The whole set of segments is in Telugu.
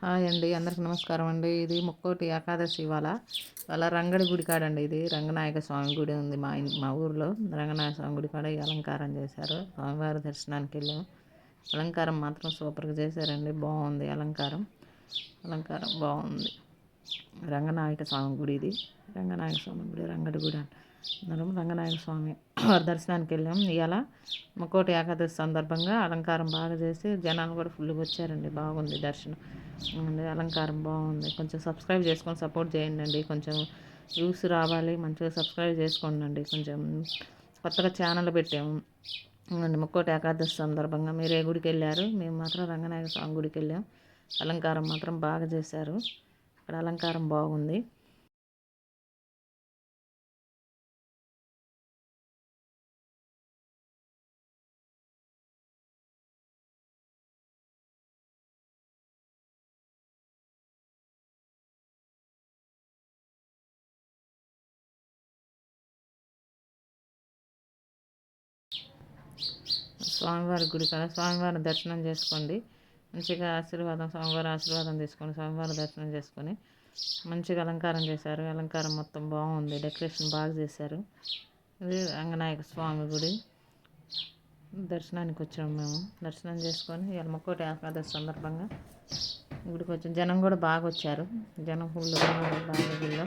హాయ్ అండి, అందరికి నమస్కారం అండి. ఇది ముక్కోటి ఏకాదశి వాళ్ళ రంగడి గుడి కాడండి. ఇది రంగనాయక స్వామి గుడి ఉంది మా ఊర్లో. రంగనాయక స్వామి గుడి కాడ ఈ అలంకారం చేశారు. స్వామివారి దర్శనానికి వెళ్ళాము. అలంకారం మాత్రం సూపర్గా చేశారండి. బాగుంది అలంకారం బాగుంది. రంగనాయక స్వామి గుడి ఇది. రంగనాయక స్వామి గుడి, రంగడి గుడి మనం రంగనాయక స్వామి వారి దర్శనానికి వెళ్ళాం. ఇవాళ ముక్కోటి ఏకాదశి సందర్భంగా అలంకారం బాగా చేసి జనాలు కూడా ఫుల్గా వచ్చారండి. బాగుంది దర్శనం. అలంకారం బాగుంది. కొంచెం సబ్స్క్రైబ్ చేసుకొని సపోర్ట్ చేయండి అండి. కొంచెం వ్యూస్ రావాలి, మంచిగా సబ్స్క్రైబ్ చేసుకోండి అండి. కొంచెం కొత్తగా ఛానల్ పెట్టాము అండి. ముక్కోటి ఏకాదశి సందర్భంగా మీరు ఏ గుడికి వెళ్ళారు? మేము మాత్రం రంగనాయక స్వామి గుడికి వెళ్ళాం. అలంకారం మాత్రం బాగా చేశారు. ఇక్కడ అలంకారం బాగుంది. స్వామివారి గుడి కదా, స్వామివారి దర్శనం చేసుకోండి. మంచిగా స్వామివారి ఆశీర్వాదం తీసుకోండి. స్వామివారి దర్శనం చేసుకొని మంచిగా అలంకారం చేశారు. అలంకారం మొత్తం బాగుంది. డెకరేషన్ బాగా చేశారు. ఇది రంగనాయక స్వామి గుడి. దర్శనానికి వచ్చాము మేము. దర్శనం చేసుకొని ఇవాళ ముక్కోటి ఏకాదశి సందర్భంగా గుడికి వచ్చాం. జనం కూడా బాగా వచ్చారు. జనం ఫుల్గా ఉన్నారు బాగా గుడిలో.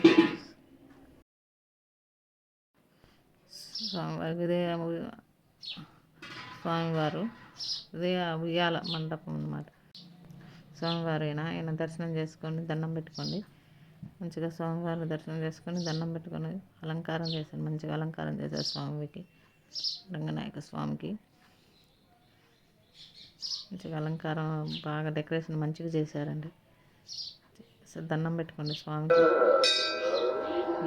స్వామివారు ఇదే ఉయ్యాల మండపం అన్నమాట. స్వామివారైనా ఆయన దర్శనం చేసుకొని దండం పెట్టుకోండి. మంచిగా స్వామివారిని దర్శనం చేసుకొని దండం పెట్టుకొని అలంకారం చేశాను. మంచిగా అలంకారం చేశారు స్వామికి, రంగనాయక స్వామికి. మంచిగా అలంకారం బాగా డెకరేషన్ మంచిగా చేశారండి. దండం పెట్టుకోండి స్వామికి.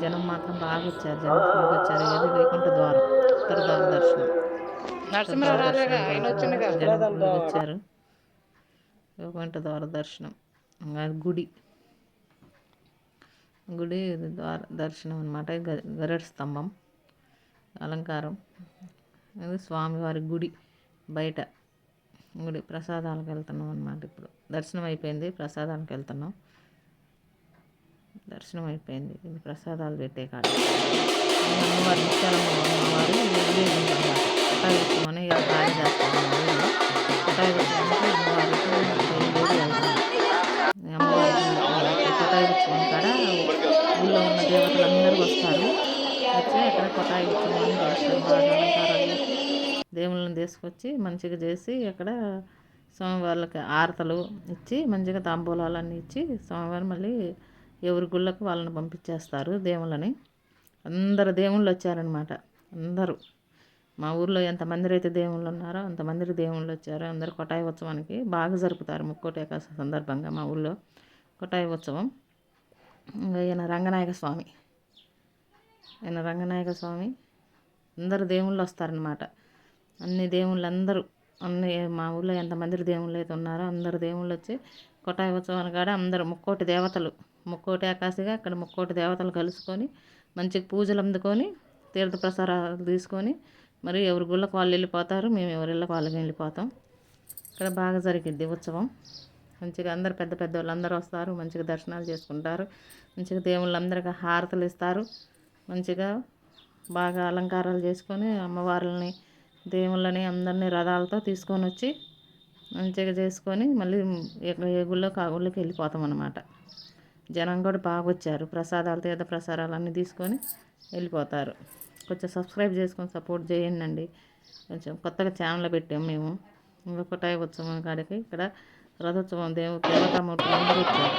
జనం మాత్రం బాగా వచ్చారు. జనం ఫుల్గా వచ్చారు. ఏది వైకుంఠ ద్వారం, ఉత్తర ద్వార దర్శనం. జనం ఫుల్గా వచ్చారు. వైకుంఠ ద్వార దర్శనం. గుడి ద్వార దర్శనం అన్నమాట. గరుడ స్తంభం అలంకారం. ఇది స్వామివారి గుడి బయట. గుడి ప్రసాదాలకు వెళ్తున్నాం అన్నమాట. ఇప్పుడు దర్శనం అయిపోయింది, ప్రసాదానికి వెళ్తున్నాం. దర్శనం అయిపోయింది. ఇది ప్రసాదాలు పెట్టే కాడ అమ్మవారి ముత్యాలమ్మ అమ్మవారు కటాయిమని కార్య చేస్తాను. కటాయికి అమ్మవారికి కటాయి ఉత్సవం కాడ ఊళ్ళో ఉన్న దేవతలందరూ వస్తారు. వచ్చి అక్కడ కొటాయి ఉత్సవం చేస్తారు. బాగా అలంకారాలు దేవుళ్ళని తీసుకొచ్చి మంచిగా చేసి అక్కడ స్వామివార్లకి ఆరతలు ఇచ్చి మంచిగా తాంబూలాలన్నీ ఇచ్చి స్వామివారు మళ్ళీ ఎవరి గుళ్ళకు వాళ్ళని పంపించేస్తారు. దేవుళ్ళని అందరు దేవుళ్ళు వచ్చారనమాట. అందరూ మా ఊర్లో ఎంతమంది అయితే దేవుళ్ళు ఉన్నారో అంతమంది దేవుళ్ళు వచ్చారు. అందరూ కొటాయి ఉత్సవానికి బాగా జరుపుతారు. ముక్కోటి ఏకాదశి సందర్భంగా మా ఊళ్ళో కొటాయి ఉత్సవం. ఈయన రంగనాయక స్వామి అందరు దేవుళ్ళు వస్తారనమాట. అన్ని దేవుళ్ళు మా ఊళ్ళో ఎంతమంది దేవుళ్ళు అయితే ఉన్నారో అందరు దేవుళ్ళు వచ్చి కొటాయి ఉత్సవాన్ని కాడ అందరూ ముక్కోటి ఏకాదశిగా అక్కడ ముక్కోటి దేవతలు కలుసుకొని మంచిగా పూజలు అందుకొని తీర్థ ప్రసారాలు తీసుకొని మరి ఎవరి గుళ్ళకు వాళ్ళు వెళ్ళిపోతారు. మేము ఎవరి ఇళ్ళకి వాళ్ళకి వెళ్ళిపోతాం. ఇక్కడ బాగా జరిగిద్ది ఉత్సవం. మంచిగా అందరు పెద్ద పెద్ద వాళ్ళు అందరూ వస్తారు. మంచిగా దర్శనాలు చేసుకుంటారు. మంచిగా దేవుళ్ళందరికీ హారతలు ఇస్తారు. మంచిగా బాగా అలంకారాలు చేసుకొని అమ్మవార్లని దేవుళ్ళని అందరినీ రథాలతో తీసుకొని వచ్చి మంచిగా చేసుకొని మళ్ళీ ఏ గుళ్ళోకి ఆ గుళ్ళకి వెళ్ళిపోతాం అన్నమాట. జనం కూడా బాగా వచ్చారు. తీర్థ ప్రసాదాలు అన్నీ తీసుకొని వెళ్ళిపోతారు. కొంచెం సబ్స్క్రైబ్ చేసుకొని సపోర్ట్ చేయండి అండి. కొంచెం కొత్తగా ఛానల్ పెట్టాము మేము. కొటాయి ఉత్సవం కాడికి ఇక్కడ రథోత్సవం దేవతామూర్తులు అందరూ వచ్చారు.